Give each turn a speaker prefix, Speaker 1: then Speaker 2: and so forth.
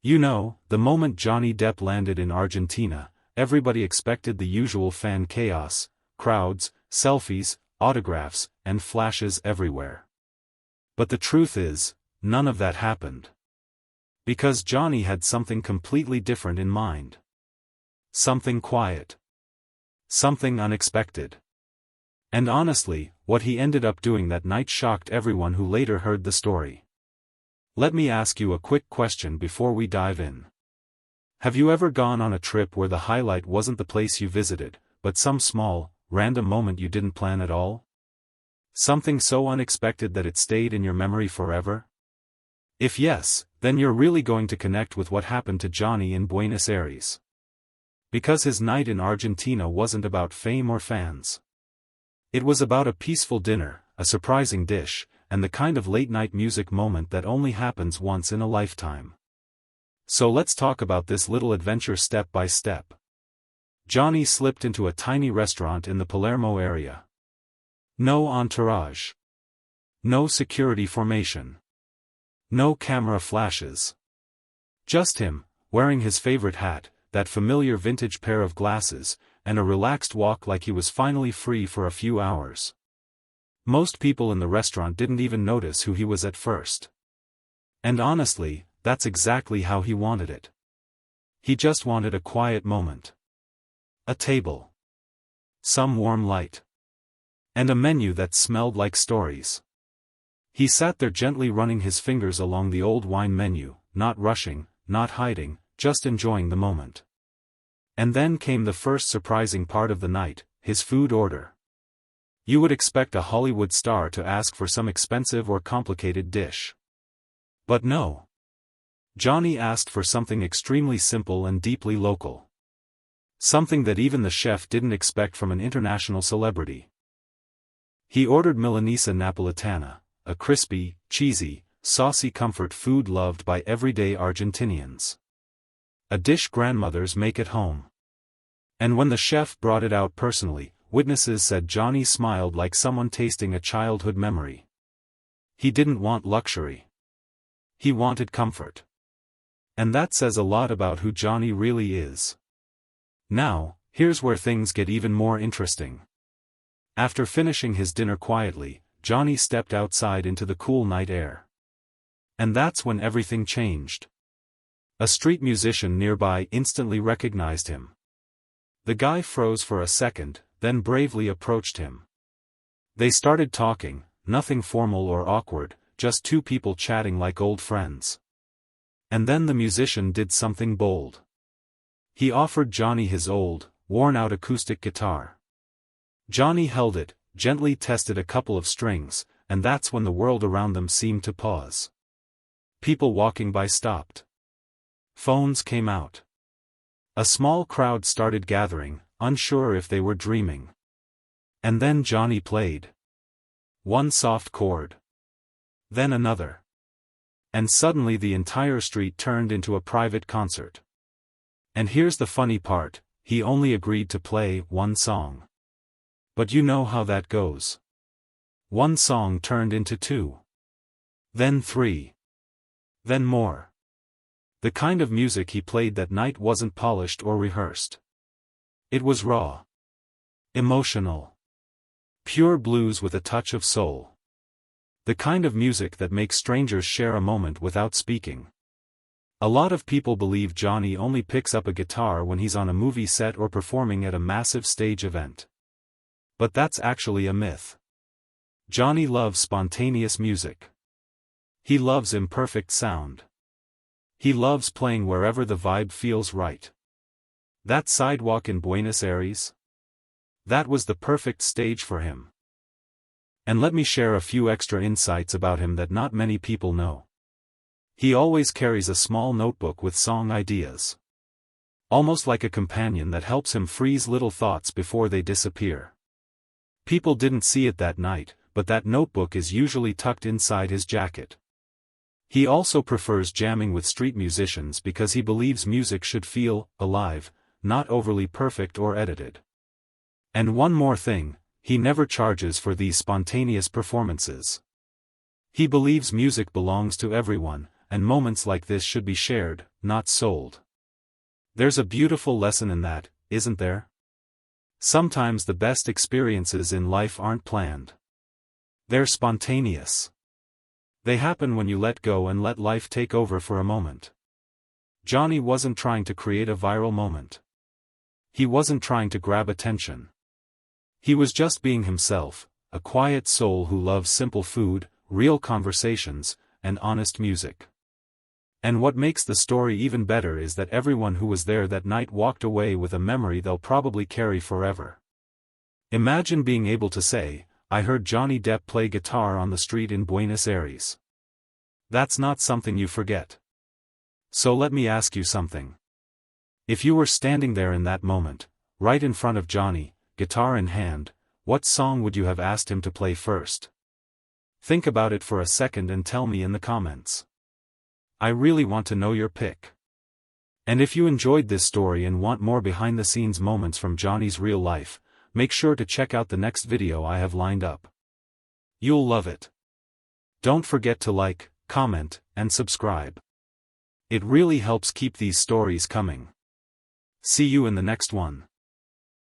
Speaker 1: You know, the moment Johnny Depp landed in Argentina, everybody expected the usual fan chaos, crowds, selfies, autographs, and flashes everywhere. But the truth is, none of that happened. Because Johnny had something completely different in mind. Something quiet. Something unexpected. And honestly, what he ended up doing that night shocked everyone who later heard the story. Let me ask you a quick question before we dive in. Have you ever gone on a trip where the highlight wasn't the place you visited, but some small, random moment you didn't plan at all? Something so unexpected that it stayed in your memory forever? If yes, then you're really going to connect with what happened to Johnny in Buenos Aires. Because his night in Argentina wasn't about fame or fans. It was about a peaceful dinner, a surprising dish, and the kind of late-night music moment that only happens once in a lifetime. So let's talk about this little adventure step by step. Johnny slipped into a tiny restaurant in the Palermo area. No entourage. No security formation. No camera flashes. Just him, wearing his favorite hat, that familiar vintage pair of glasses, and a relaxed walk like he was finally free for a few hours. Most people in the restaurant didn't even notice who he was at first. And honestly, that's exactly how he wanted it. He just wanted a quiet moment. A table. Some warm light. And a menu that smelled like stories. He sat there gently running his fingers along the old wine menu, not rushing, not hiding, just enjoying the moment. And then came the first surprising part of the night, his food order. You would expect a Hollywood star to ask for some expensive or complicated dish. But no. Johnny asked for something extremely simple and deeply local. Something that even the chef didn't expect from an international celebrity. He ordered Milanesa Napolitana, a crispy, cheesy, saucy comfort food loved by everyday Argentinians. A dish grandmothers make at home. And when the chef brought it out personally, witnesses said Johnny smiled like someone tasting a childhood memory. He didn't want luxury. He wanted comfort. And that says a lot about who Johnny really is. Now, here's where things get even more interesting. After finishing his dinner quietly, Johnny stepped outside into the cool night air. And that's when everything changed. A street musician nearby instantly recognized him. The guy froze for a second, then bravely approached him. They started talking, nothing formal or awkward, just two people chatting like old friends. And then the musician did something bold. He offered Johnny his old, worn-out acoustic guitar. Johnny held it, gently tested a couple of strings, and that's when the world around them seemed to pause. People walking by stopped. Phones came out. A small crowd started gathering, unsure if they were dreaming. And then Johnny played. One soft chord. Then another. And suddenly the entire street turned into a private concert. And here's the funny part, he only agreed to play one song. But you know how that goes. One song turned into two. Then three. Then more. The kind of music he played that night wasn't polished or rehearsed. It was raw. Emotional. Pure blues with a touch of soul. The kind of music that makes strangers share a moment without speaking. A lot of people believe Johnny only picks up a guitar when he's on a movie set or performing at a massive stage event. But that's actually a myth. Johnny loves spontaneous music. He loves imperfect sound. He loves playing wherever the vibe feels right. That sidewalk in Buenos Aires? That was the perfect stage for him. And let me share a few extra insights about him that not many people know. He always carries a small notebook with song ideas. Almost like a companion that helps him freeze little thoughts before they disappear. People didn't see it that night, but that notebook is usually tucked inside his jacket. He also prefers jamming with street musicians because he believes music should feel alive, not overly perfect or edited. And one more thing, he never charges for these spontaneous performances. He believes music belongs to everyone, and moments like this should be shared, not sold. There's a beautiful lesson in that, isn't there? Sometimes the best experiences in life aren't planned. They're spontaneous. They happen when you let go and let life take over for a moment. Johnny wasn't trying to create a viral moment. He wasn't trying to grab attention. He was just being himself, a quiet soul who loves simple food, real conversations, and honest music. And what makes the story even better is that everyone who was there that night walked away with a memory they'll probably carry forever. Imagine being able to say, "I heard Johnny Depp play guitar on the street in Buenos Aires." That's not something you forget. So let me ask you something. If you were standing there in that moment, right in front of Johnny, guitar in hand, what song would you have asked him to play first? Think about it for a second and tell me in the comments. I really want to know your pick. And if you enjoyed this story and want more behind-the-scenes moments from Johnny's real life, make sure to check out the next video I have lined up. You'll love it. Don't forget to like, comment, and subscribe. It really helps keep these stories coming. See you in the next one.